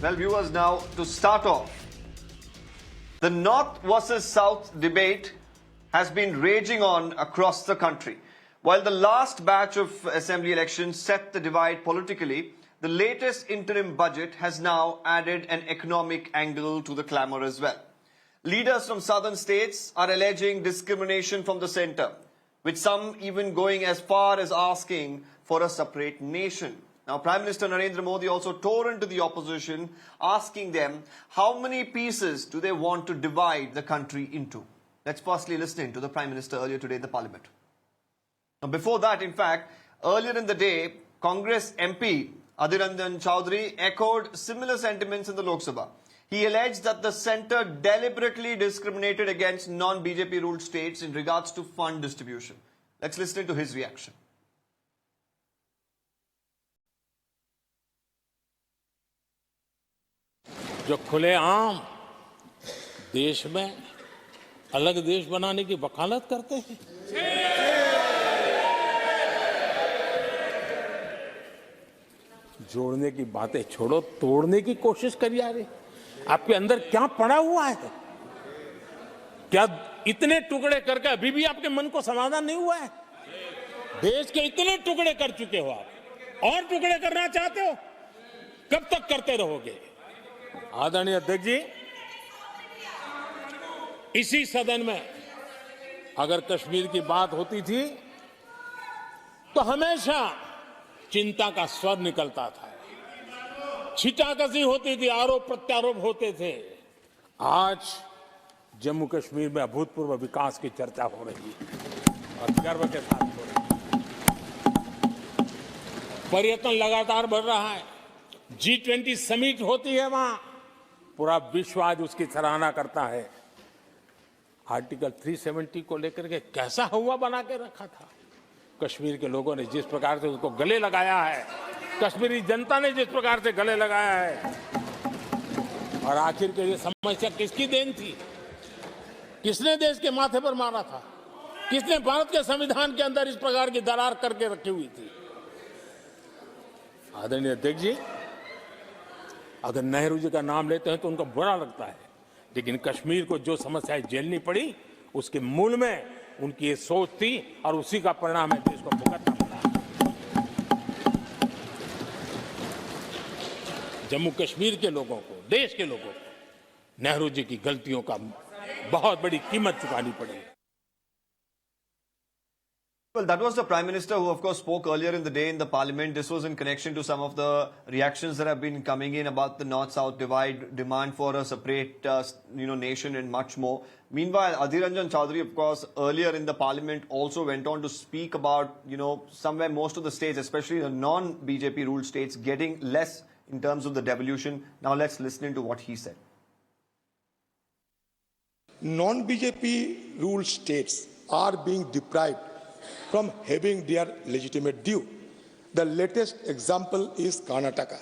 Well, viewers, now to start off, the North versus South debate has been raging on across the country. While the last batch of assembly elections set the divide politically, the latest interim budget has now added an economic angle to the clamour as well. Leaders from southern states are alleging discrimination from the centre, with some even going as far as asking for a separate nation. Now, Prime Minister Narendra Modi also tore into the opposition, asking them how many pieces do they want to divide the country into. Let's firstly listen to the Prime Minister earlier today in the Parliament. Now, before that, in fact, earlier in the day, Congress MP Adhir Ranjan Chowdhury echoed similar sentiments in the Lok Sabha. He alleged that the centre deliberately discriminated against non-BJP ruled states in regards to fund distribution. Let's listen to his reaction. जो खुलेआम देश में अलग देश बनाने की वकालत करते हैं, जोड़ने की बातें छोड़ो, तोड़ने की कोशिश करिए। यार, आपके अंदर क्या पड़ा हुआ है? क्या इतने टुकड़े करके अभी भी आपके मन को समाधान नहीं हुआ है? देश के इतने टुकड़े कर चुके हो आप, और टुकड़े करना चाहते हो? कब तक करते रहोगे? आदरणीय अध्यक्ष जी, इसी सदन में अगर कश्मीर की बात होती थी तो हमेशा चिंता का स्वर निकलता था, छिटाकशी होती थी, आरोप प्रत्यारोप होते थे। आज जम्मू कश्मीर में अभूतपूर्व विकास की चर्चा हो रही है और गर्व के साथ हो रही है। पर्यटन लगातार बढ़ रहा है, G20 समिट होती है, वहां पूरा विश्व आज उसकी सराहना करता है। आर्टिकल 370 को लेकर के कैसा हुआ बना के रखा था, कश्मीर के लोगों ने जिस प्रकार से उसको गले लगाया है, कश्मीरी जनता ने जिस प्रकार से गले लगाया है, और आखिर के ये समस्या किसकी देन थी? किसने देश के माथे पर मारा था? किसने भारत के संविधान के अंदर इस प्रकार की दरार करके रखी हुई थी? आदरणीय अध्यक्ष जी, अगर नेहरू जी का नाम लेते हैं तो उनको बुरा लगता है, लेकिन कश्मीर को जो समस्याएं झेलनी पड़ी उसके मूल में उनकी ये सोच थी और उसी का परिणाम है देश को भुगतना पड़ा। जम्मू कश्मीर के लोगों को, देश के लोगों को नेहरू जी की गलतियों का बहुत बड़ी कीमत चुकानी पड़ी। Well, that was the Prime Minister who, of course, spoke earlier in the day in the Parliament. This was in connection to some of the reactions that have been coming in about the North-South divide, demand for a separate, nation and much more. Meanwhile, Adhir Ranjan Chowdhury, of course, earlier in the Parliament also went on to speak about, somewhere most of the states, especially the non-BJP ruled states, getting less in terms of the devolution. Now let's listen to what he said. Non-BJP ruled states are being deprived from having their legitimate due. The latest example is Karnataka,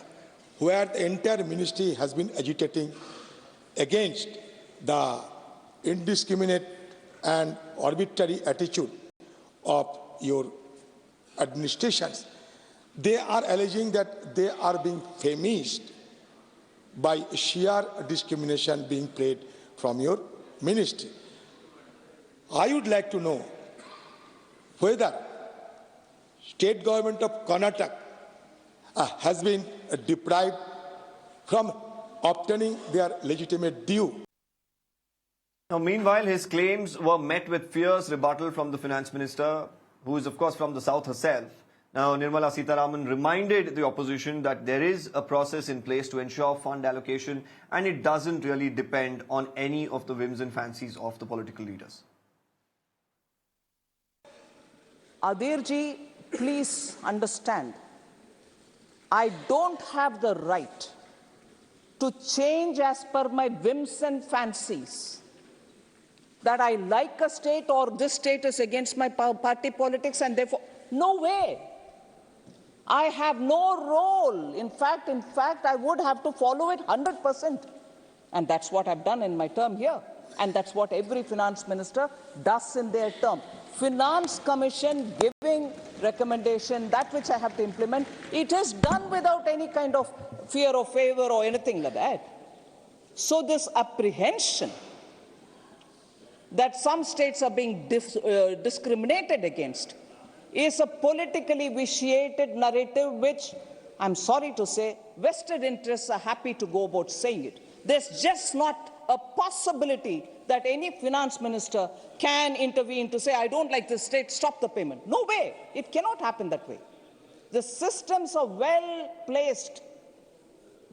where the entire ministry has been agitating against the indiscriminate and arbitrary attitude of your administrations. They are alleging that they are being famished by sheer discrimination being played from your ministry. I would like to know whether state government of Karnataka has been deprived from obtaining their legitimate due. Now, meanwhile, his claims were met with fierce rebuttal from the finance minister, who is, of course, from the south herself. Now, Nirmala Sitharaman reminded the opposition that there is a process in place to ensure fund allocation, and it doesn't really depend on any of the whims and fancies of the political leaders. Adhir ji, please understand, I don't have the right to change as per my whims and fancies, that I like a state or this state is against my party politics and therefore, no way. I have no role. In fact, I would have to follow it 100%. And that's what I've done in my term here. And that's what every finance minister does in their term. Finance Commission giving recommendation, that which I have to implement, it is done without any kind of fear or favor or anything like that. So this apprehension that some states are being discriminated against is a politically vitiated narrative which, I'm sorry to say, vested interests are happy to go about saying it. There's just not a possibility that any finance minister can intervene to say, I don't like this state, stop the payment. No way. It cannot happen that way. The systems are well placed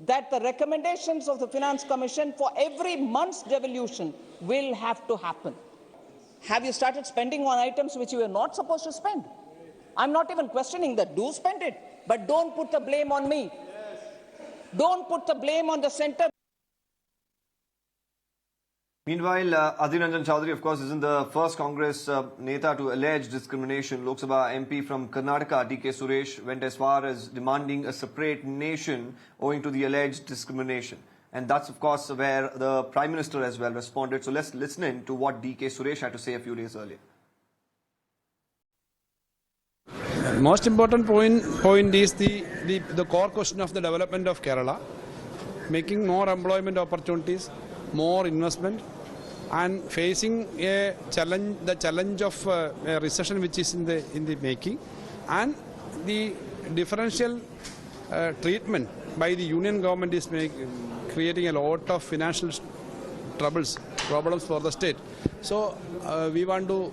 that the recommendations of the Finance Commission for every month's devolution will have to happen. Have you started spending on items which you were not supposed to spend? I'm not even questioning that. Do spend it, but don't put the blame on me. Don't put the blame on the centre. Meanwhile, Adhir Ranjan Chowdhury, of course, isn't the first Congress Neta to allege discrimination. Lok Sabha MP from Karnataka, DK Suresh, went as far as demanding a separate nation owing to the alleged discrimination. And that's, of course, where the Prime Minister as well responded. So let's listen in to what DK Suresh had to say a few days earlier. Most important point is the core question of the development of Kerala, making more employment opportunities, more investment, and facing the challenge of a recession which is in the making, and the differential treatment by the union government is creating a lot of financial problems for the state. So we want to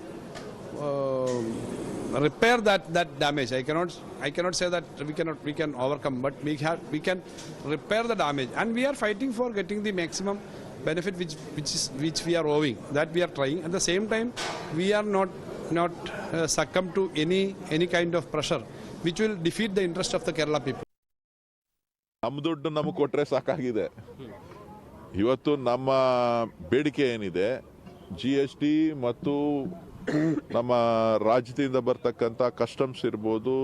repair that damage. I cannot say that we can overcome, but we can repair the damage, and we are fighting for getting the maximum benefit which we are owing. That we are trying. At the same time, we are not succumb to any kind of pressure which will defeat the interest of the Kerala people. ನಮ್ಮ ದುಡ್ಡು ನಮಗೆ ಕೊಟ್ಟರೆ ಸಾಕಾಗಿದೆ. ಇವತ್ತು ನಮ್ಮ ಬೇಡಿಕೆ ಏನಿದೆ, GST ಮತ್ತು ನಮ್ಮ ರಾಜ್ಯದಿಂದ ಬರ್ತಕ್ಕಂಥ ಕಸ್ಟಮ್ಸ್ ಇರ್ಬೋದು,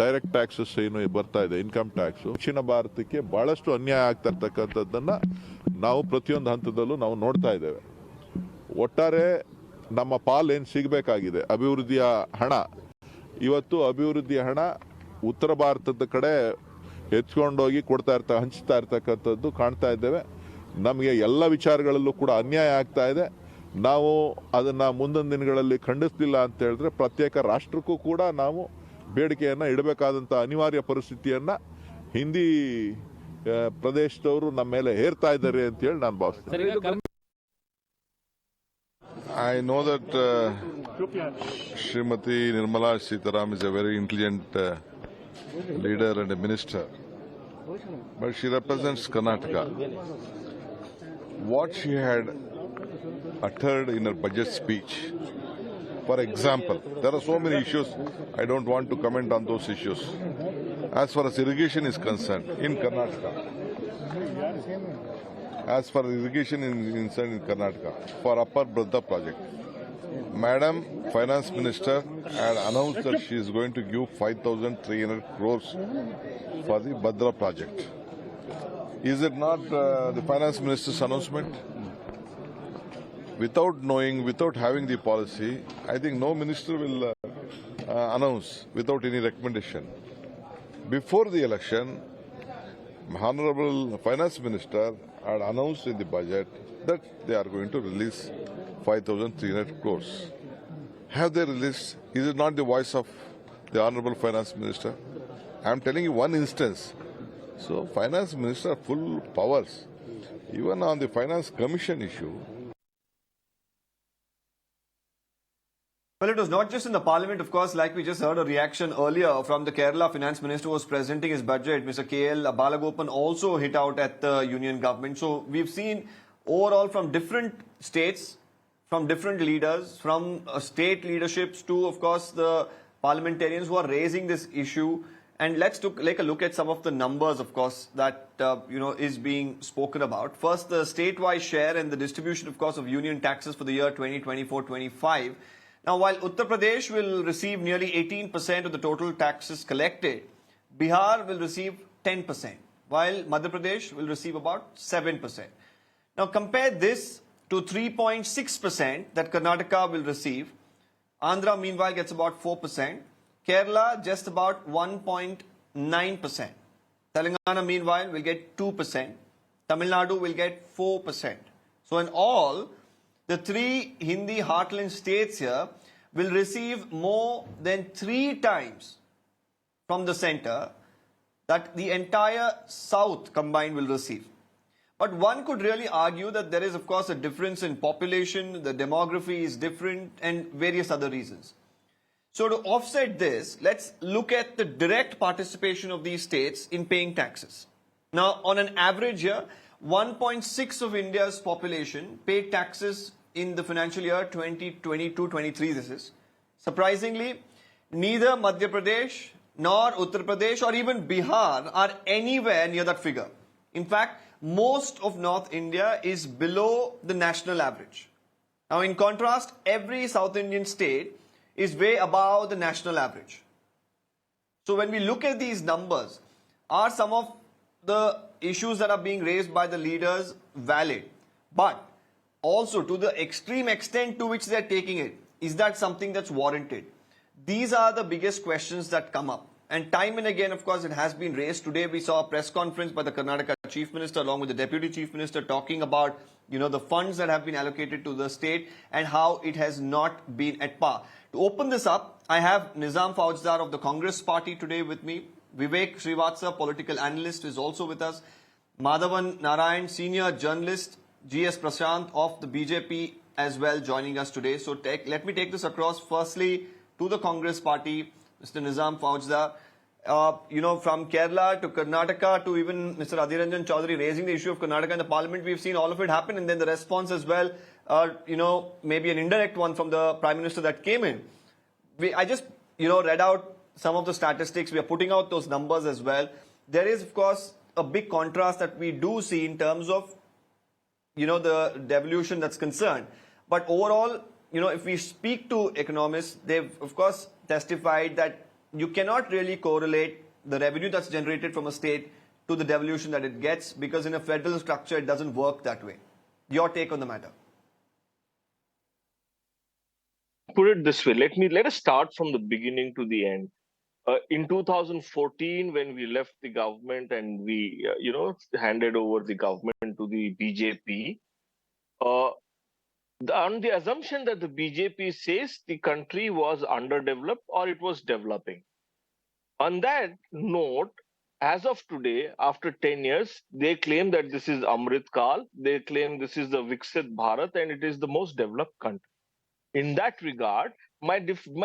ಡೈರೆಕ್ಟ್ ಟ್ಯಾಕ್ಸಸ್ ಏನು ಬರ್ತಾ ಇದೆ, ಇನ್ಕಮ್ ಟ್ಯಾಕ್ಸ್, ದಕ್ಷಿಣ ಭಾರತಕ್ಕೆ ಬಹಳಷ್ಟು ಅನ್ಯಾಯ ಆಗ್ತಾ ಇರ್ತಕ್ಕಂಥದ್ದನ್ನ ನಾವು ಪ್ರತಿಯೊಂದು ಹಂತದಲ್ಲೂ ನಾವು ನೋಡ್ತಾ ಇದ್ದೇವೆ. ಒಟ್ಟಾರೆ ನಮ್ಮ ಪಾಲ್ ಏನು ಸಿಗಬೇಕಾಗಿದೆ ಅಭಿವೃದ್ಧಿಯ ಹಣ, ಇವತ್ತು ಅಭಿವೃದ್ಧಿಯ ಹಣ ಉತ್ತರ ಭಾರತದ ಕಡೆ ಎತ್ಕೊಂಡೋಗಿ ಹಂಚ್ತಾ ಇರ್ತಕ್ಕಂಥದ್ದು ಕಾಣ್ತಾ ಇದ್ದೇವೆ. ನಮಗೆ ಎಲ್ಲ ವಿಚಾರಗಳಲ್ಲೂ ಕೂಡ ಅನ್ಯಾಯ ಆಗ್ತಾ ಇದೆ. ನಾವು ಅದನ್ನ ಮುಂದಿನ ದಿನಗಳಲ್ಲಿ ಖಂಡಿಸಲಿಲ್ಲ ಅಂತ ಹೇಳಿದ್ರೆ ಪ್ರತ್ಯೇಕ ರಾಷ್ಟ್ರಕ್ಕೂ ಕೂಡ ನಾವು ಬೇಡಿಕೆಯನ್ನ ಇಡಬೇಕಾದಂತ ಅನಿವಾರ್ಯ ಪರಿಸ್ಥಿತಿಯನ್ನ ಹಿಂದಿ ಪ್ರದೇಶದವರು ನಮ್ಮ ಮೇಲೆ ಹೇರ್ತಾ ಇದ್ದಾರೆ ಅಂತ ಹೇಳಿ ನಾನು ಭಾವಿಸ್ತೇನೆ. I know that Srimati Nirmala Sitharaman is a very intelligent leader and a minister, but she represents Karnataka. What she had uttered in her budget speech, for example, there are so many issues, I don't want to comment on those issues. As far as irrigation is concerned in Karnataka, in Karnataka, for Upper Bradha project, Madam Finance Minister had announced that she is going to give 5,300 crores for the Bhadra project. Is it not the Finance Minister's announcement? Without knowing, without having the policy, I think no minister will announce without any recommendation. Before the election, Honorable Finance Minister had announced in the budget that they are going to release 5,300 crores. Have they released? Is it not the voice of the Honorable Finance Minister? I am telling you one instance. So, Finance Minister full powers. Even on the Finance Commission issue. Well, it was not just in the Parliament, of course, like we just heard a reaction earlier from the Kerala Finance Minister who was presenting his budget. Mr. KL Balagopan also hit out at the union government. So we've seen overall from different states, from different leaders, from state leaderships to, of course, the parliamentarians who are raising this issue. And let's take a look at some of the numbers, of course, that is being spoken about. First, the statewide share and the distribution, of course, of union taxes for the year 2024-25. Now, while Uttar Pradesh will receive nearly 18% of the total taxes collected, Bihar will receive 10%, while Madhya Pradesh will receive about 7%. Now, compare this to 3.6% that Karnataka will receive. Andhra, meanwhile, gets about 4%. Kerala, just about 1.9%. Telangana, meanwhile, will get 2%. Tamil Nadu will get 4%. So in all, the three Hindi heartland states here will receive more than 3 times from the center that the entire South combined will receive. But one could really argue that there is, of course, a difference in population, the demography is different, and various other reasons. So to offset this, let's look at the direct participation of these states in paying taxes. Now, on an average year, 1.6 of India's population paid taxes in the financial year 2022-23, this is. Surprisingly, neither Madhya Pradesh nor Uttar Pradesh or even Bihar are anywhere near that figure. In fact, most of North India is below the national average. Now, in contrast, every South Indian state is way above the national average. So when we look at these numbers, are some of the issues that are being raised by the leaders valid? But also, to the extreme extent to which they are taking it, is that something that's warranted? These are the biggest questions that come up. And time and again, of course, it has been raised. Today, we saw a press conference by the Karnataka Chief Minister along with the Deputy Chief Minister talking about, the funds that have been allocated to the state and how it has not been at par. To open this up, I have Nizam Faujdar of the Congress Party today with me. Vivek Srivatsa, political analyst, is also with us. Madhavan Narayanan, senior journalist. G.S. Prashant of the BJP as well joining us today. So let me take this across. Firstly, to the Congress Party, Mr. Nizam Faujdar, from Kerala to Karnataka to even Mr. Adhir Ranjan Chowdhury raising the issue of Karnataka in the parliament, we've seen all of it happen, and then the response as well, maybe an indirect one from the Prime Minister that came in. I just, read out some of the statistics. We are putting out those numbers as well. There is, of course, a big contrast that we do see in terms of the devolution that's concerned. But overall, if we speak to economists, they've, of course, testified that you cannot really correlate the revenue that's generated from a state to the devolution that it gets, because in a federal structure, it doesn't work that way. Your take on the matter? Put it this way, let us start from the beginning to the end. In 2014, when we left the government and we, handed over the government to the BJP, on the assumption that the BJP says the country was underdeveloped or it was developing. On that note, as of today, after 10 years, they claim that this is Amrit Kal, they claim this is the Viksit Bharat, and it is the most developed country. In that regard, my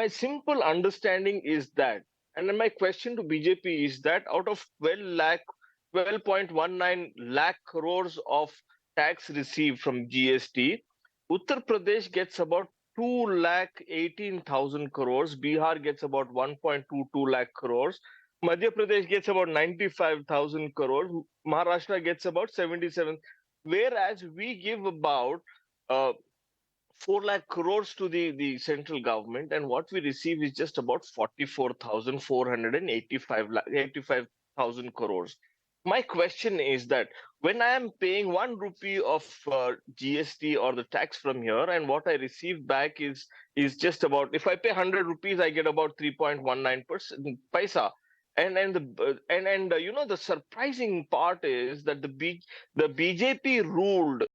simple understanding is that, and then my question to BJP is that out of 12.19 lakh crores of tax received from GST, Uttar Pradesh gets about 2,18,000 crores, Bihar gets about 1.22 lakh crores, Madhya Pradesh gets about 95,000 crores, Maharashtra gets about 77, whereas we give about 4 lakh crores to the central government, and what we receive is just about 44,485,000 crores. My question is that when I am paying 1 rupee of GST or the tax from here, and what I receive back is just about, if I pay 100 rupees, I get about 3.19 paisa. And the surprising part is that the BJP ruled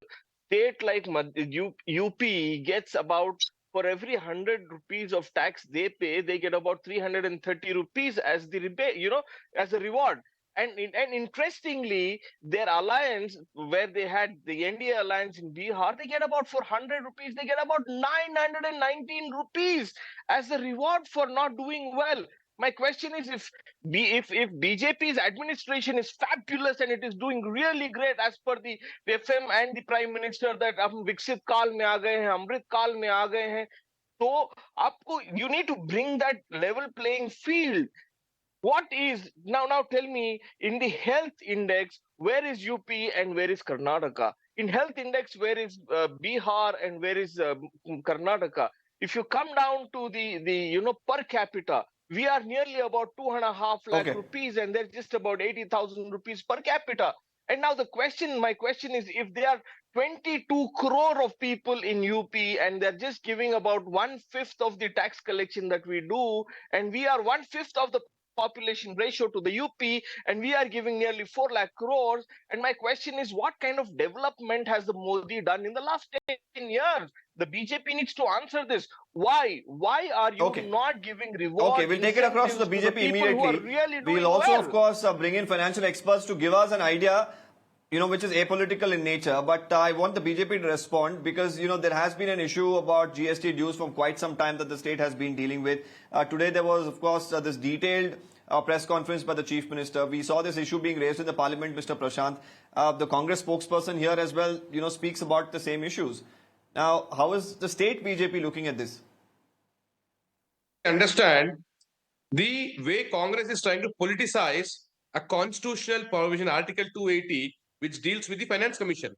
state like UP gets about, for every 100 rupees of tax they pay, they get about 330 rupees as the rebate, as a reward. And interestingly, their alliance, where they had the NDA alliance in Bihar, they get about 400 rupees, they get about 919 rupees as a reward for not doing well. My question is, if BJP's administration is fabulous and it is doing really great as per the FM and the Prime Minister that हम विकसित काल में आ गए हैं, अमृत काल में आ गए हैं, तो आपको, you need to bring that level playing field. What is, now tell me, in the health index, where is UP and where is Karnataka? In health index, where is Bihar and where is Karnataka? If you come down to the per capita, we are nearly about 2.5 lakh rupees, and they're just about 80,000 rupees per capita. And now my question is, if they are 22 crore of people in UP, and they're just giving about 1/5 of the tax collection that we do, and we are 1/5 of the population ratio to the UP, and we are giving nearly 4 lakh crores. And my question is, what kind of development has the Modi done in the last 10 years? The BJP needs to answer this. Why? Why are you Okay. not giving reward? Okay, we'll take it across to the incentives BJP people who are immediately. really doing We'll also, well? of course, bring in financial experts to give us an idea, which is apolitical in nature. But I want the BJP to respond because, there has been an issue about GST dues from quite some time that the state has been dealing with. Today, there was, of course, this detailed press conference by the Chief Minister. We saw this issue being raised in the Parliament, Mr. Prashant. The Congress spokesperson here as well, speaks about the same issues. Now, how is the state BJP looking at this? Understand the way Congress is trying to politicize a constitutional provision, Article 280, which deals with the Finance Commission.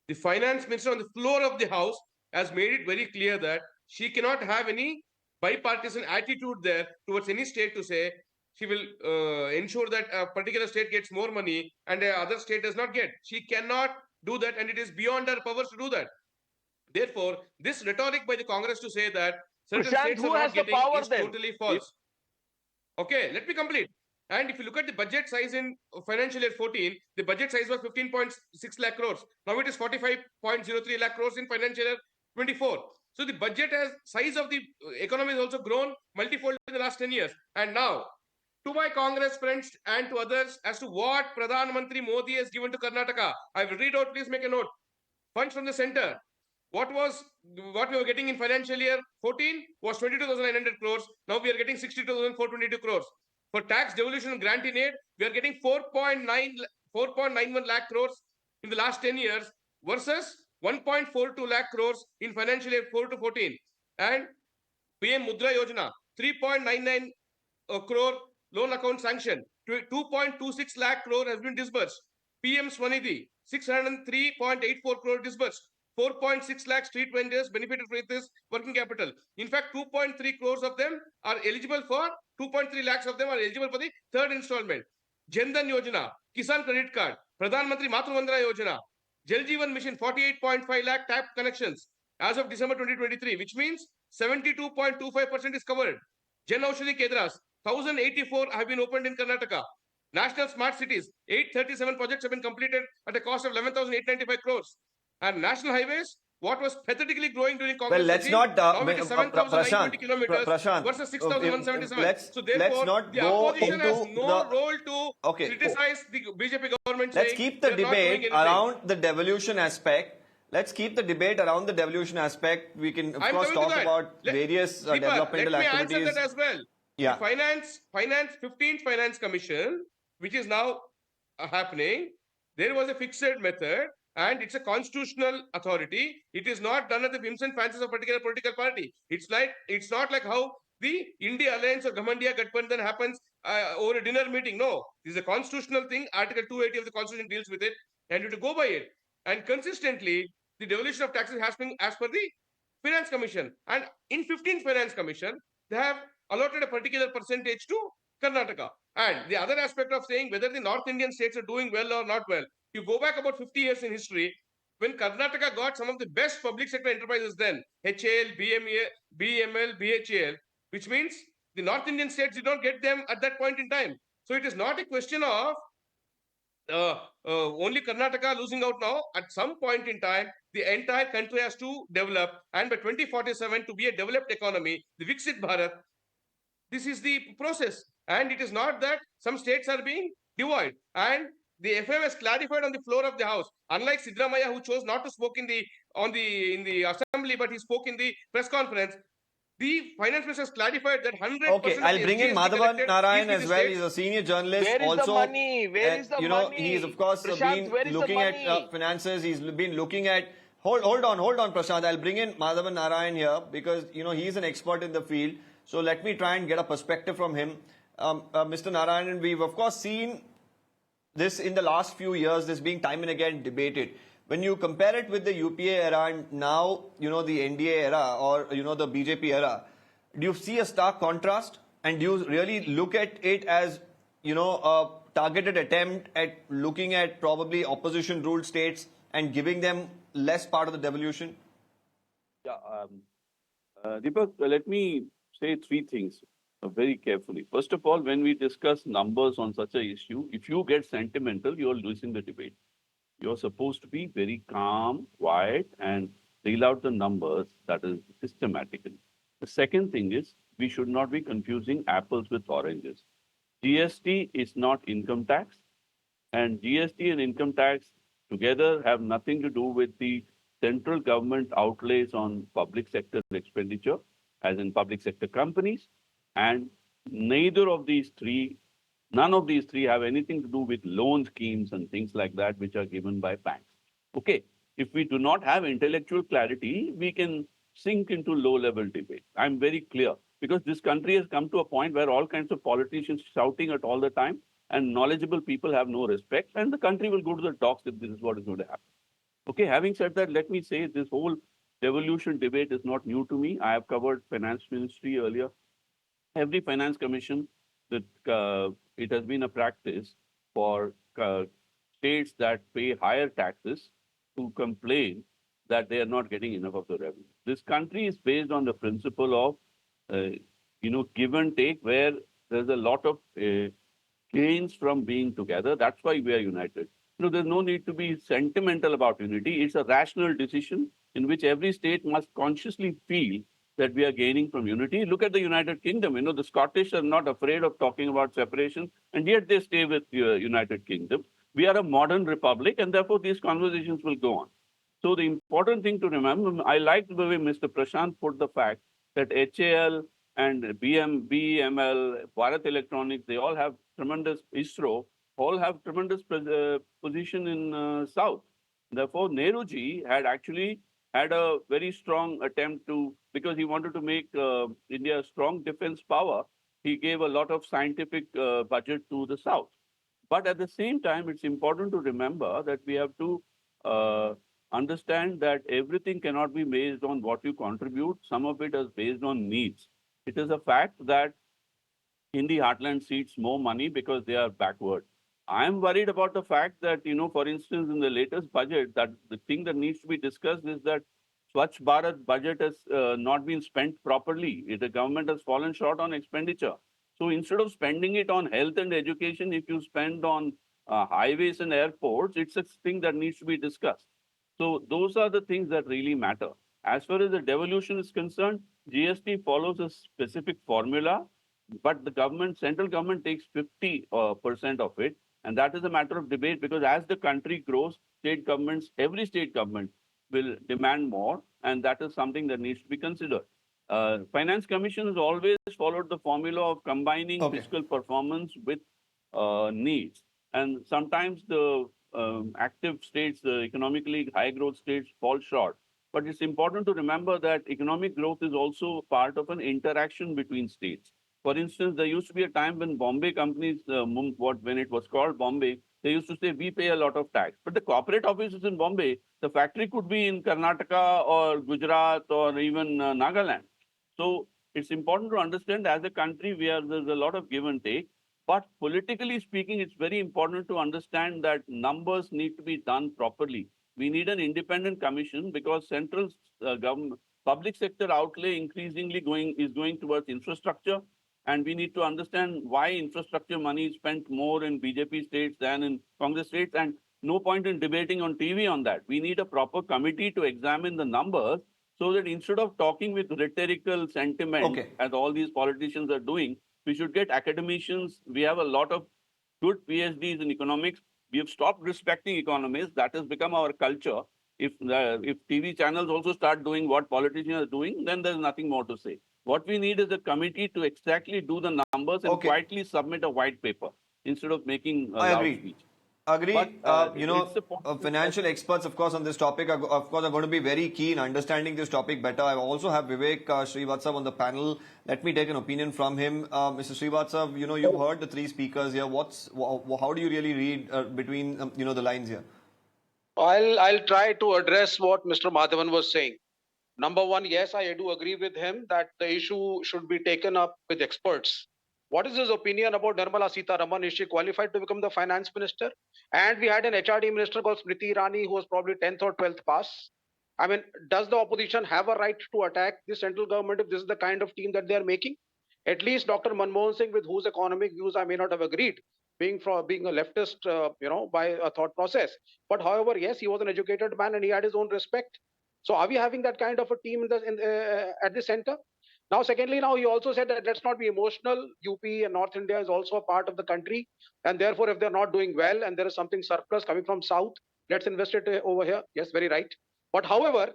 The Finance Minister on the floor of the House has made it very clear that she cannot have any bipartisan attitude there towards any state to say she will ensure that a particular state gets more money and the other state does not get. She cannot do that, and it is beyond her powers to do that. Therefore, this rhetoric by the Congress to say that certain Prashant, states who are has not the getting power is then? totally false. Okay, let me complete. And if you look at the budget size in financial year 14, the budget size was 15.6 lakh crores. Now it is 45.03 lakh crores in financial year 24. So the budget size of the economy has also grown multifold in the last 10 years. And now, to my Congress friends and to others as to what Pradhan Mantri Modi has given to Karnataka, I will read out, please make a note. Funds from the center. What we were getting in financial year 14 was 22,900 crores. Now we are getting 62,422 crores. For tax devolution and grant in aid, we are getting 4.91 lakh crores in the last 10 years versus 1.42 lakh crores in financial year 4 to 14. And PM Mudra Yojana, 3.99 crore loan account sanction, 2.26 lakh crore has been disbursed. PM Swanidhi, 603.84 crore disbursed. 4.6 lakh street vendors benefited from this working capital. In fact, 2.3 crores of them are eligible for, 2.3 lakhs of them are eligible for the third installment. Jan Dhan Yojana, Kisan Credit Card, Pradhan Mantri Matru Vandana Yojana, Jal Jeevan Mission, 48.5 lakh tap connections as of December 2023, which means 72.25% is covered. Jan Aushadhi Kedras, 1,084 have been opened in Karnataka. National Smart Cities, 837 projects have been completed at a cost of 11,895 crores. And national highways, what was pathetically growing during Congress. Well, let's not, now it is 7,920 kilometers versus 6,177. So therefore, let's not the go opposition has into no role to criticize the BJP government. Let's keep the debate around the devolution aspect. Let's keep the debate around the devolution aspect. We can, of course, talk about various developmental activities. Let me answer that as well. Yeah. The 15th Finance Commission, which is now happening, there was a fixed method. And it's a constitutional authority. It is not done at the whims and fancies of a particular political party. It's not like how the India Alliance or Ghamandiya Gathbandhan happens over a dinner meeting. No, this is a constitutional thing. Article 280 of the Constitution deals with it, and you have to go by it. And consistently, the devolution of taxes has been as per the Finance Commission. And in 15th Finance Commission, they have allotted a particular percentage to Karnataka. And the other aspect of saying whether the North Indian states are doing well or not well, you go back about 50 years in history, when Karnataka got some of the best public sector enterprises then, HAL, BML, BHAL, which means the North Indian states did not get them at that point in time. So it is not a question of only Karnataka losing out now. At some point in time, the entire country has to develop, and by 2047 to be a developed economy, the Viksit Bharat, this is the process. And it is not that some states are being devoid. And the FM has clarified on the floor of the House. Unlike Sitharaman, who chose not to speak in the assembly, but he spoke in the press conference, the finance minister has clarified that 100%. Okay, I'll bring in Madhavan Narayanan as well. He's a senior journalist. Where is also, the money? Where is the money? He's of course Prashant, been looking at finances. He's been looking at. Hold on, Prashant. I'll bring in Madhavan Narayanan here because he's an expert in the field. So let me try and get a perspective from him. Mr. Narayanan, we've of course seen this in the last few years, this being time and again debated. When you compare it with the UPA era and now, the NDA era or, the BJP era, do you see a stark contrast? And do you really look at it as, a targeted attempt at looking at probably opposition-ruled states and giving them less part of the devolution? Yeah, Deepak, let me say three things very carefully. First of all, when we discuss numbers on such an issue, if you get sentimental, you're losing the debate. You're supposed to be very calm, quiet, and reel out the numbers, that is systematically. The second thing is, we should not be confusing apples with oranges. GST is not income tax, and GST and income tax together have nothing to do with the central government outlays on public sector expenditure, as in public sector companies. And neither of these three, none of these three have anything to do with loan schemes and things like that, which are given by banks. Okay, if we do not have intellectual clarity, we can sink into low-level debate. I'm very clear, because this country has come to a point where all kinds of politicians shouting at all the time, and knowledgeable people have no respect, and the country will go to the dogs if this is what is going to happen. Okay, having said that, let me say this whole devolution debate is not new to me. I have covered finance ministry earlier. Every finance commission, that it has been a practice for states that pay higher taxes to complain that they are not getting enough of the revenue. This country is based on the principle of, give and take, where there's a lot of gains from being together. That's why we are united. There's no need to be sentimental about unity. It's a rational decision in which every state must consciously feel that we are gaining from unity. Look at the United Kingdom. The Scottish are not afraid of talking about separation, and yet they stay with the United Kingdom. We are a modern republic, and therefore these conversations will go on. So the important thing to remember, I like the way Mr. Prashant put the fact that HAL and BML, Bharat Electronics, they all have tremendous, ISRO, all have tremendous position in South. Therefore, Nehruji had actually had a very strong attempt to, because he wanted to make India a strong defense power, he gave a lot of scientific budget to the South. But at the same time, it's important to remember that we have to understand that everything cannot be based on what you contribute. Some of it is based on needs. It is a fact that in the heartland seats more money because they are backward. I am worried about the fact that, for instance, in the latest budget, that the thing that needs to be discussed is that Swachh Bharat budget has not been spent properly. The government has fallen short on expenditure. So instead of spending it on health and education, if you spend on highways and airports, it's a thing that needs to be discussed. So those are the things that really matter. As far as the devolution is concerned, GST follows a specific formula, but the central government takes 50% of it. And that is a matter of debate, because as the country grows, every state government will demand more. And that is something that needs to be considered. Finance Commission has always followed the formula of combining fiscal performance with needs. And sometimes the active states, the economically high growth states, fall short. But it's important to remember that economic growth is also part of an interaction between states. For instance, there used to be a time when Bombay companies, when it was called Bombay, they used to say, we pay a lot of tax. But the corporate office is in Bombay. The factory could be in Karnataka or Gujarat or even Nagaland. So it's important to understand, as a country, there's a lot of give and take. But politically speaking, it's very important to understand that numbers need to be done properly. We need an independent commission, because central government, public sector outlay increasingly is going towards infrastructure. And we need to understand why infrastructure money is spent more in BJP states than in Congress states. And no point in debating on TV on that. We need a proper committee to examine the numbers, so that instead of talking with rhetorical sentiment, as all these politicians are doing, we should get academicians. We have a lot of good PhDs in economics. We have stopped respecting economists. That has become our culture. If TV channels also start doing what politicians are doing, then there's nothing more to say. What we need is a committee to exactly do the numbers and quietly submit a white paper instead of making a loud speech. Agreed. Financial experts, of course, on this topic, are going to be very keen understanding this topic better. I also have Vivek Srivatsav on the panel. Let me take an opinion from him. Mr. Srivatsav, you've heard the three speakers here. How do you really read between the lines here? I'll try to address what Mr. Madhavan was saying. Number one, yes, I do agree with him that the issue should be taken up with experts. What is his opinion about Nirmala Sitharaman? Is she qualified to become the finance minister? And we had an HRD minister called Smriti Irani who was probably 10th or 12th pass. I mean, does the opposition have a right to attack the central government if this is the kind of team that they are making? At least Dr. Manmohan Singh, with whose economic views I may not have agreed, being a leftist, by a thought process. But however, yes, he was an educated man and he had his own respect. So are we having that kind of a team at the center? Now, secondly, now he also said that let's not be emotional. UP and North India is also a part of the country. And therefore, if they're not doing well and there is something surplus coming from South, let's invest it over here. Yes, very right. But however,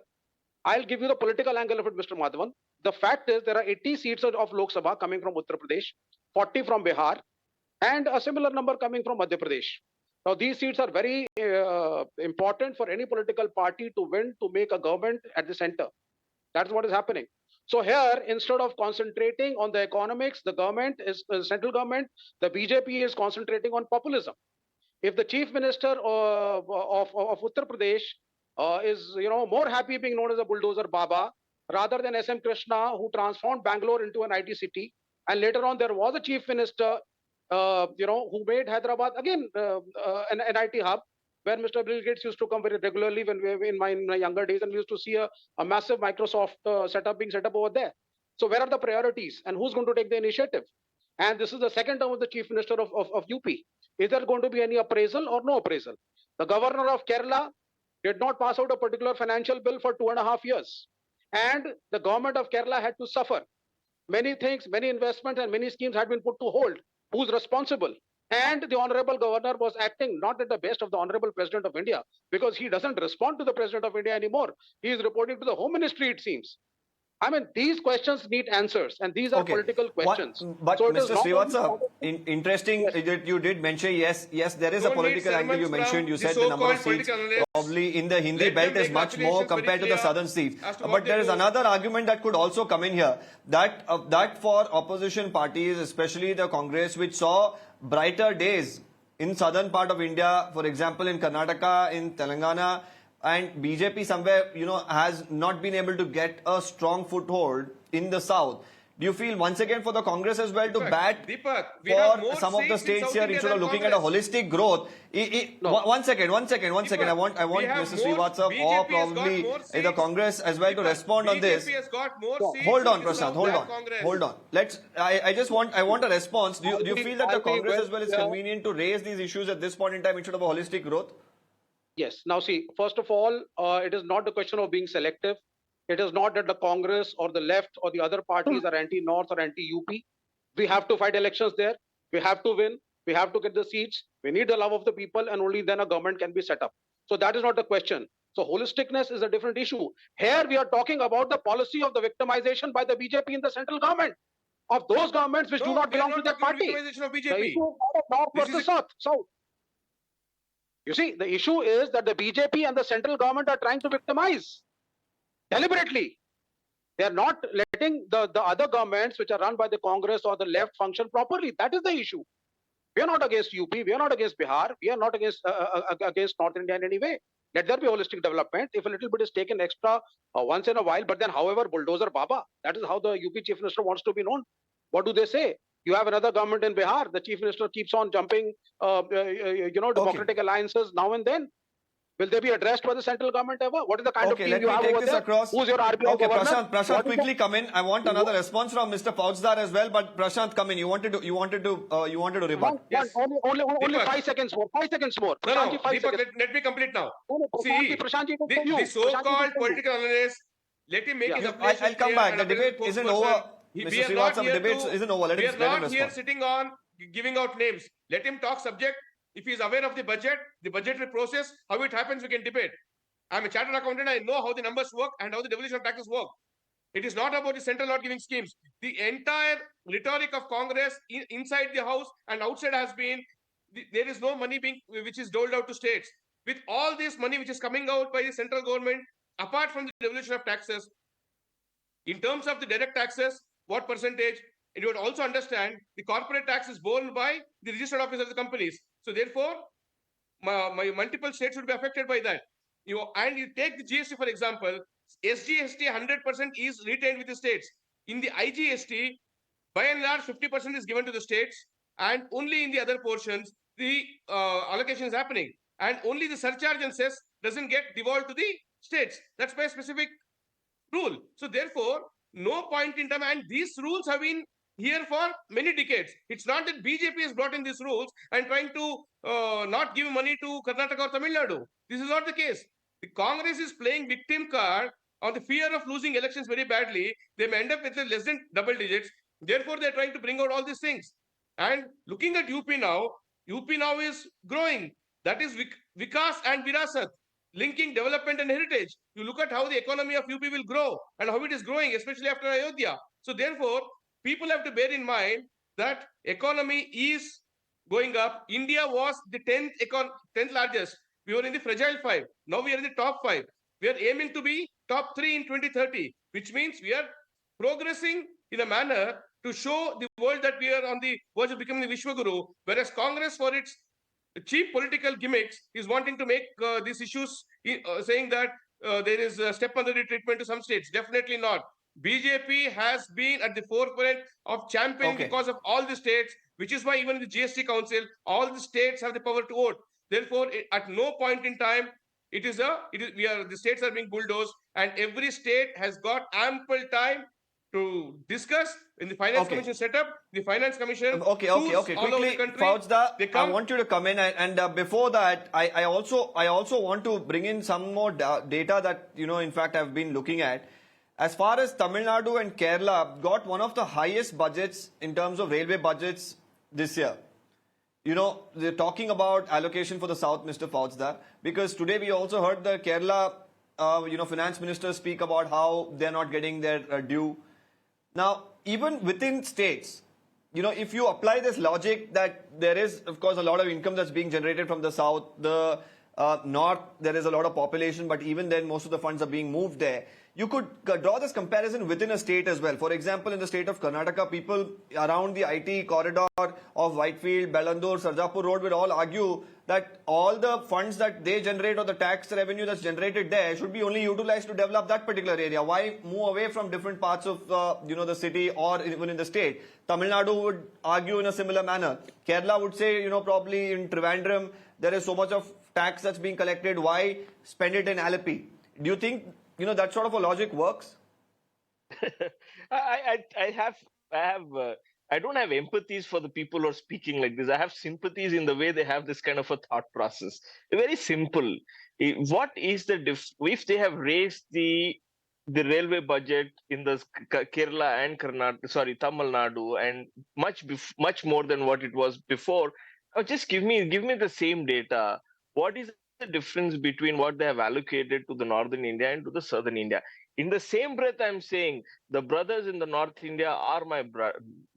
I'll give you the political angle of it, Mr. Madhavan. The fact is there are 80 seats of Lok Sabha coming from Uttar Pradesh, 40 from Bihar, and a similar number coming from Madhya Pradesh. Now, these seats are very important for any political party to win, to make a government at the center. That's what is happening. So here, instead of concentrating on the economics, the central government, the BJP is concentrating on populism. If the chief minister of Uttar Pradesh is more happy being known as a bulldozer Baba rather than SM Krishna, who transformed Bangalore into an IT city, and later on there was a chief minister who made Hyderabad again an IT hub, where Mr. Bill Gates used to come very regularly when we were in my younger days, and we used to see a massive Microsoft setup being set up over there. So where are the priorities and who's going to take the initiative? And this is the second term of the chief minister of UP. Is there going to be any appraisal or no appraisal? The governor of Kerala did not pass out a particular financial bill for 2.5 years. And the government of Kerala had to suffer. Many things, many investments and many schemes had been put to hold. Who's responsible? And the honorable governor was acting not at the best of the honorable president of India, because he doesn't respond to the president of India anymore. He is reporting to the home ministry, it seems. I mean, these questions need answers, and these are political questions. But so Mr. Srivatsa, interesting that you did mention, yes, there is a political angle you mentioned. You said the number of seats probably in the Hindi belt is much more compared to the southern seats. But there is another argument that could also come in here, that for opposition parties, especially the Congress, which saw brighter days in southern part of India, for example, in Karnataka, in Telangana, and BJP somewhere, has not been able to get a strong foothold in the south. Do you feel once again for the Congress as well to bat Deepak, for some of the states here instead of looking at a holistic growth? One second. Deepak, I want Mr. Srivatsa or probably the Congress as well to respond on this. BJP has got more seats. Hold on, Prashant. Hold on. I want a response. Do you feel that the Congress as well is convenient to raise these issues at this point in time instead of a holistic growth? Yes. Now, see, first of all, it is not a question of being selective. It is not that the Congress or the left or the other parties are anti-North or anti-UP. We have to fight elections there. We have to win. We have to get the seats. We need the love of the people, and only then a government can be set up. So that is not the question. So holisticness is a different issue. Here we are talking about the policy of the victimization by the BJP in the central government, of those governments which do not belong to that party. Victimization of BJP. The issue is not of North versus South. You see, the issue is that the BJP and the central government are trying to victimize deliberately. They are not letting the other governments which are run by the Congress or the left function properly. That is the issue. We are not against UP. We are not against Bihar. We are not against North India in any way. Let there be holistic development. If a little bit is taken extra once in a while, but then however, bulldozer Baba, that is how the UP chief minister wants to be known. What do they say? You have another government in Bihar. The chief minister keeps on jumping, democratic alliances now and then. Will they be addressed by the central government ever? What is the kind of team you have over there? Who's your RBI governor? Prashant, quickly come in. I want another response from Mr. Faujdar as well. But Prashant, come in. You wanted to rebut. Yes. Only 5 seconds more. 5 seconds more. No, Deepak, let me complete now. See, the so-called political analyst, let him make his application. I'll come back. The debate isn't over. Mr. Srivatsa, the debate isn't over. We are not here sitting on giving out names. Let him talk subject. If he is aware of the budgetary process, how it happens, we can debate. I'm a chartered accountant. I know how the numbers work and how the devolution of taxes work. It is not about the central not giving schemes. The entire rhetoric of Congress inside the house and outside has been, there is no money which is doled out to states. With all this money which is coming out by the central government, apart from the devolution of taxes, in terms of the direct taxes, what percentage? And you would also understand the corporate tax is borne by the registered office of the companies. So therefore, my multiple states would be affected by that. And you take the GST, for example, SGST 100% is retained with the states. In the IGST, By and large, 50% is given to the states, and only in the other portions, the allocation is happening. And only the surcharge and cess doesn't get devolved to the states. That's by a specific rule. So therefore, no point in time, and these rules have been here for many decades. It's not that BJP has brought in these rules and trying to not give money to Karnataka or Tamil Nadu. This is not the case. The Congress is playing victim card on the fear of losing elections very badly. They may end up with less than double digits. Therefore, they're trying to bring out all these things. And looking at UP now is growing. That is Vikas and Virasat, linking development and heritage. You look at how the economy of UP will grow and how it is growing, especially after Ayodhya. So therefore, people have to bear in mind that economy is going up. India was the 10th largest. We were in the fragile 5. Now we are in the top 5. We are aiming to be top 3 in 2030, which means we are progressing in a manner to show the world that we are on the verge of becoming the Vishwaguru, whereas Congress, for its cheap political gimmicks, is wanting to make these issues, saying that there is a step under the treatment to some states. Definitely not. BJP has been at the forefront of championing the cause of all the states, which is why even in the GST Council, all the states have the power to vote. Therefore, at no point in time, the states are being bulldozed, and every state has got ample time to discuss in the finance commission setup. The finance commission Okay. Quickly, Fauzdar, I want you to come in, and before that, I also want to bring in some more data that in fact I've been looking at. As far as Tamil Nadu and Kerala got one of the highest budgets in terms of railway budgets this year. They're talking about allocation for the South, Mr. Fauzdar, because today we also heard the Kerala, finance minister speak about how they're not getting their due. Now, even within states, if you apply this logic that there is, of course, a lot of income that's being generated from the South, the North, there is a lot of population, but even then most of the funds are being moved there. You could draw this comparison within a state as well. For example, in the state of Karnataka, people around the IT corridor of Whitefield, Bellandur, Sarjapur Road will all argue that all the funds that they generate or the tax revenue that's generated there should be only utilized to develop that particular area. Why move away from different parts of the city or even in the state? Tamil Nadu would argue in a similar manner. Kerala would say, probably in Trivandrum, there is so much of tax that's being collected. Why spend it in Alleppey? Do you think that sort of a logic works? I don't have empathies for the people who are speaking like this. I have sympathies in the way they have this kind of a thought process. Very simple. What is the if they have raised the railway budget in the Kerala and Tamil Nadu, and much more than what it was before, just give me the same data. What is the difference between what they have allocated to the northern India and to the southern India? In the same breath, I'm saying the brothers in the North India are my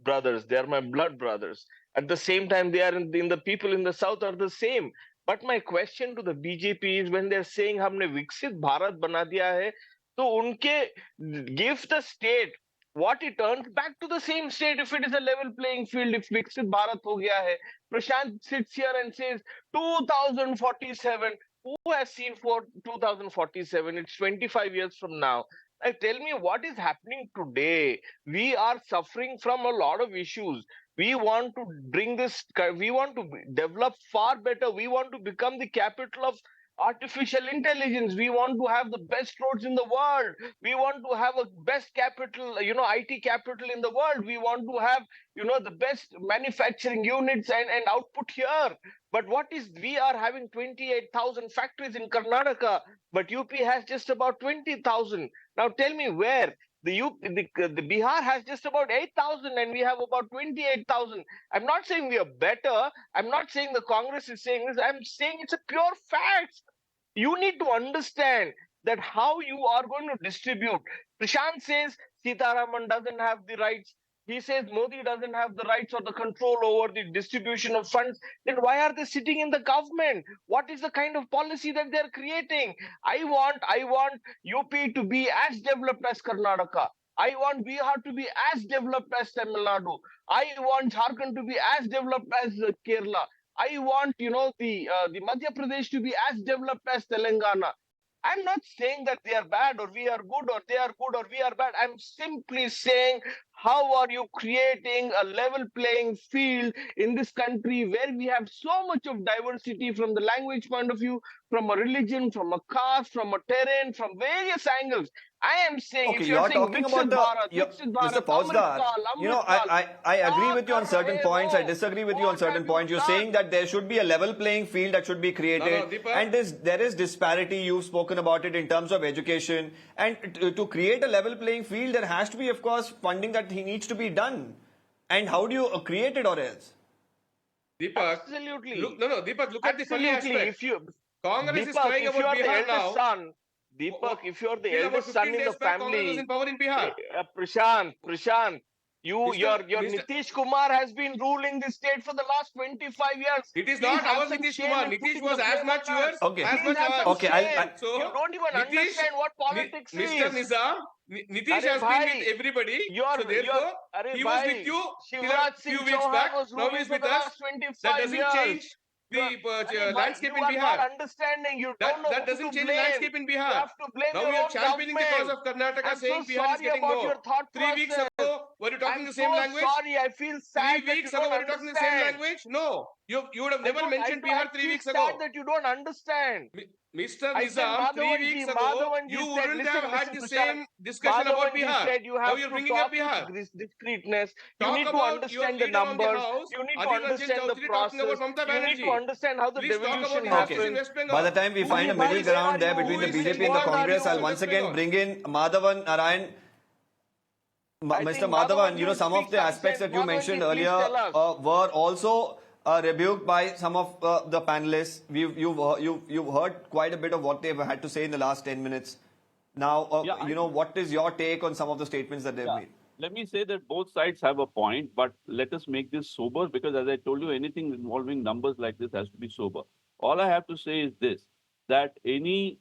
brothers. They are my blood brothers. At the same time, they are in the people in the South are the same. But my question to the BJP is, when they're saying हमने विकसित भारत बना दिया है, तो उनके give the state what it earns back to the same state if it is a level playing field. If Viksit Bharat ho gaya hai, Prashant sits here and says 2047. Who has seen for 2047? It's 25 years from now. Tell me what is happening today. We are suffering from a lot of issues. We want to we want to develop far better. We want to become the capital of artificial intelligence. We want to have the best roads in the world. We want to have a best capital, IT capital in the world. We want to have, the best manufacturing units and output here. But we are having 28,000 factories in Karnataka, but UP has just about 20,000. Now tell me where. The Bihar has just about 8,000 and we have about 28,000. I'm not saying we are better. I'm not saying the Congress is saying this. I'm saying it's a pure fact. You need to understand that how you are going to distribute. Prashant says Sitharaman doesn't have the rights. He says Modi doesn't have the rights or the control over the distribution of funds. Then why are they sitting in the government? What is the kind of policy that they're creating? I want UP to be as developed as Karnataka. I want Bihar to be as developed as Tamil Nadu. I want Jharkhand to be as developed as Kerala. I want, the Madhya Pradesh to be as developed as Telangana. I'm not saying that they are bad or we are good or they are good or we are bad. I'm simply saying how are you creating a level playing field in this country where we have so much of diversity from the language point of view, from a religion, from a caste, from a terrain, from various angles? I am saying, Okay, if you're you're saying talking about Viksit Mr. Bharat, Fauzdar. You know, I agree with you on certain points. I disagree with you on certain points. You're saying that there should be a level playing field that should be created, Deepak. and there is disparity. You've spoken about it in terms of education, and to create a level playing field, there has to be, of course, funding that needs to be done. And how do you create it, or else? Deepak, absolutely. Deepak, look at the funny Absolutely. aspect. If you, Congress is Deepak, crying if you about are the Bihar eldest now. son, Deepak, if you are the Till about eldest son 15 in the days back, Congress was family, in power in Bihar. Prashant, your Mr. Nitish Kumar has been ruling this state for the last 25 years. It is Please not have our some Nitish shame Kumar. in Nitish putting was the as blame much on us. yours, Okay. as Please much have ours. some Okay, shame. So, You don't even Nitish, understand what politics Mr. is. Nizam, Nitish Arey has bhai, been with everybody. Your, So therefore, Arey he was bhai, with you till a Shivraj few Singh weeks Chauhan back. was Now ruling he's for with the us. last 25 That doesn't years. change You the Arey bhai, landscape you in are Bihar. not understanding. You don't know That who doesn't to change the blame. landscape in You Bihar. have to blame Now your we are own championing the cause government. of Karnataka, I'm saying so Bihar is sorry getting about more. your thought 3 weeks process. ago, were you talking I'm the so same language? sorry. I feel 3 sad that you weeks ago, don't were you talking the same understand. language? No. You would have never mentioned Bihar 3 I weeks feel sad ago. that you don't understand. Mr. I said Nizam, 3 weeks ago, you Madhavanji said, wouldn't have listen, had the Prashant. same discussion about Madhavanji Bihar. said you Now have you're to bringing up talk Bihar. with discreteness. You Talk need to about your understand the leader on the numbers. house, You need to Adhir Ranjan understand the Chowdhury, talking about process. Mamata You need to Banerjee. understand how the Please talk about devolution the elections Okay. in happens. West Bengal. By the time we Who find a is- middle where ground are there you? between the Who is BJP and the What are Congress, you? I'll once again bring in Madhavan Narayan. I Mr. think Madhavan, Madhavanji some would of speak the some aspects sense. that you Madhavanji, mentioned please earlier tell us. were also rebuked by some of the panelists. You've heard quite a bit of what they've had to say in the last 10 minutes. Now, what is your take on some of the statements that they've made? Let me say that both sides have a point, but let us make this sober because, as I told you, anything involving numbers like this has to be sober. All I have to say is this, that any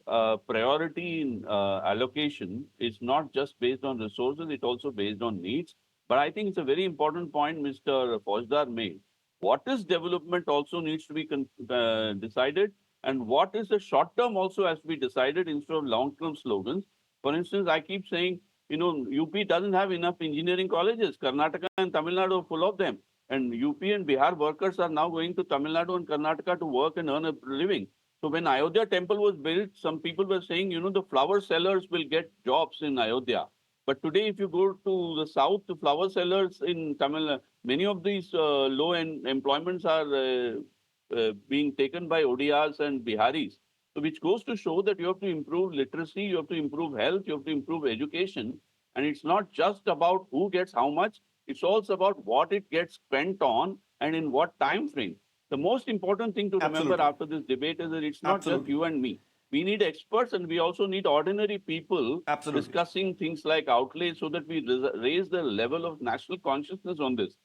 priority in allocation is not just based on resources, it's also based on needs. But I think it's a very important point Mr. Fauzdar made. What is development also needs to be decided, and what is the short term also has to be decided instead of long term slogans. For instance, I keep saying, UP doesn't have enough engineering colleges. Karnataka and Tamil Nadu are full of them. And UP and Bihar workers are now going to Tamil Nadu and Karnataka to work and earn a living. So when Ayodhya temple was built, some people were saying, the flower sellers will get jobs in Ayodhya. But today, if you go to the south, the flower sellers in Tamil Nadu, many of these low-end employments are being taken by Odias and Biharis. So which goes to show that you have to improve literacy, you have to improve health, you have to improve education. And it's not just about who gets how much, it's also about what it gets spent on and in what time frame. The most important thing to remember after this debate is that it's not just you and me. We need experts and we also need ordinary people discussing things like outlays so that we raise the level of national consciousness on this.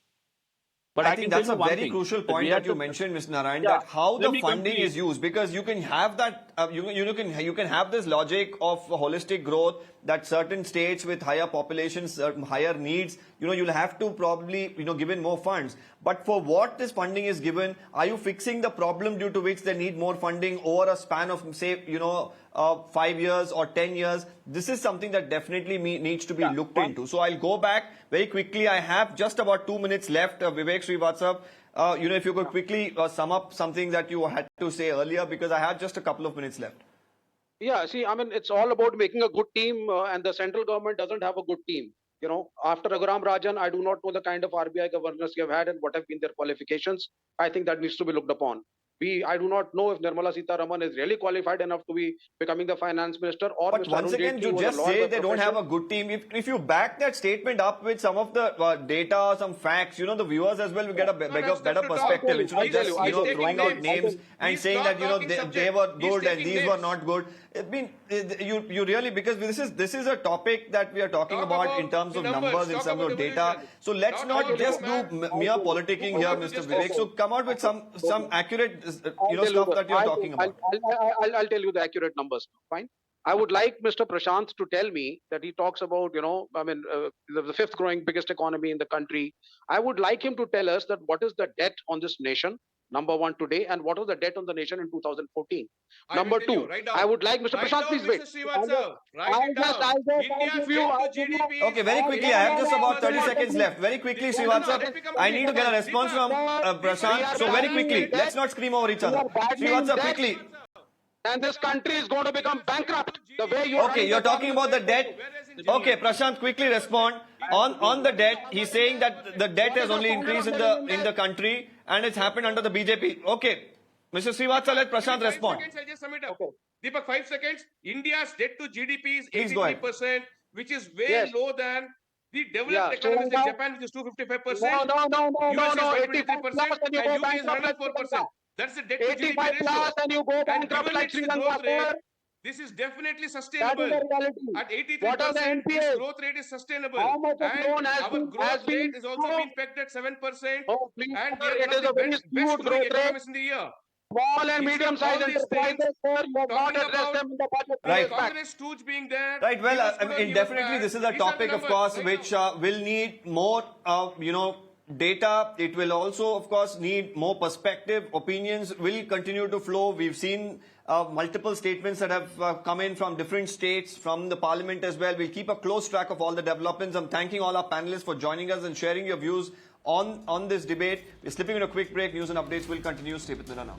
But I think that's a very crucial point that you mentioned, Mr. Narayan, that how the funding is used, because you can have that, you can have this logic of holistic growth, that certain states with higher populations, higher needs, you'll have to probably, give in more funds. But for what this funding is given, are you fixing the problem due to which they need more funding over a span of, say, 5 years or 10 years? This is something that definitely needs to be looked into. So I'll go back very quickly. I have just about 2 minutes left. Vivek Srivatsap, if you could quickly sum up something that you had to say earlier, because I had just a couple of minutes left. Yeah, see, it's all about making a good team, and the central government doesn't have a good team. After Raghuram Rajan, I do not know the kind of RBI governors you have had and what have been their qualifications. I think that needs to be looked upon. I do not know if Nirmala Sitharaman is really qualified enough to be becoming the finance minister, or but Mr. once again, you just say they don't have a good team. If you back that statement up with some of the data, some facts, the viewers as well will get a better perspective instead of just throwing out names and saying that they were good and these were not good. I mean, you really, because this is a topic that we are talking about in terms of numbers, in terms of data. So let's not just do mere politicking here, Mr. Vivek. So come out with some accurate stuff that you're talking about. I'll tell you the accurate numbers. Fine. I would like Mr. Prashant to tell me that he talks about, the fifth growing biggest economy in the country. I would like him to tell us that what is the debt on this nation, Number one today, and what was the debt on the nation in 2014? I Number will tell you, two, write down. I would like Mr. Write Prashant, down, please wait. Mr. Srivastava. Write it down. India's debt to GDP. Okay, very quickly. I have just about 30 seconds left. Very quickly, Srivastava. I need to get a response from Prashant. So very quickly, let's not scream over each other. Srivastava, quickly. And this country is going to become bankrupt. The way you are Okay, you're talking about the debt. Okay, Prashant, quickly respond. On the debt, he's saying that the debt has only increased in the country and it's happened under the BJP. Okay, Mr. Srivastava, let Prashant respond. 5 seconds, I'll just sum it up. Deepak, 5 seconds. India's debt to GDP is Please go ahead. 83%, which is way Yes. low than the developed Yeah, economies so like now- Japan, which is 255%. No, US is 85 plus 123%, and you go and UK is bankrupt like 104%. Sri That's the debt to GDP 85 ratio. plus and you go And bankrupt given like its Sri growth Lanka, rate, sir. this is definitely That is sustainable. the reality. At 83%, What are the this NPAs? growth rate is sustainable. How much of And loan has our been- growth has been rate is also improved? being pegged at 7%. Oh, please, And we sir, are it one is of the a very best skewed growing growth rate. economies in the year. Small and Instead of medium-sized all these enterprises, things, sir, you have not talking addressed about them in the budget. Right. Congress stooge being there. Right, well, he was I good, mean, he was definitely bad. this is a These are the topic, of numbers. course, Right which now. will need more, data. It will also, of course, need more perspective. Opinions will continue to flow. We've seen multiple statements that have come in from different states, from the parliament as well. We'll keep a close track of all the developments. I'm thanking all our panelists for joining us and sharing your views on this debate. We're slipping in a quick break. News and updates will continue. Stay with Mirror now.